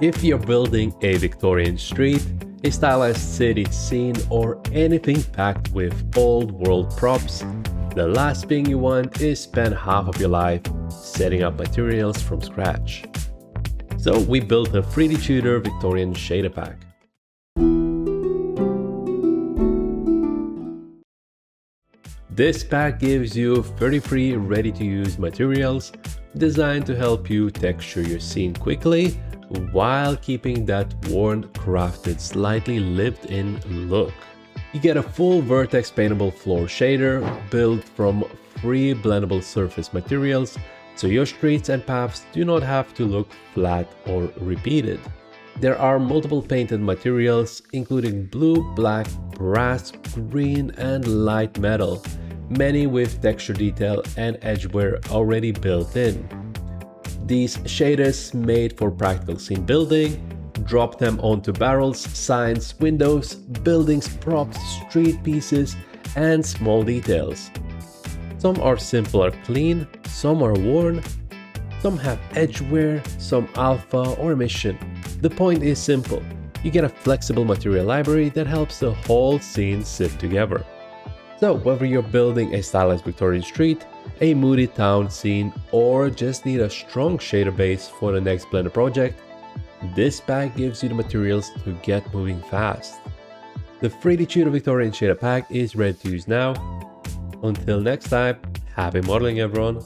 If you're building a Victorian street, a stylized city scene, or anything packed with old world props, the last thing you want is spend half of your life setting up materials from scratch. So we built a 3D Shader Victorian Shader Pack. This pack gives you 33 ready-to-use materials designed to help you texture your scene quickly while keeping that worn, crafted, slightly lived-in look. You get a full vertex paintable floor shader built from 3 blendable surface materials, so your streets and paths do not have to look flat or repeated. There are multiple painted materials including blue, black, brass, green, and light metal, many with texture detail and edgeware already built in. These shaders made for practical scene building, drop them onto barrels, signs, windows, buildings, props, street pieces, and small details. Some are simple or clean, some are worn, some have edgeware, some alpha or emission. The point is simple. You get a flexible material library that helps the whole scene sit together. So whether you're building a stylized Victorian street, a moody town scene, or just need a strong shader base for the next Blender project, this pack gives you the materials to get moving fast. The 3D Shader Victorian Shader Pack is ready to use now. Until next time, happy modeling everyone!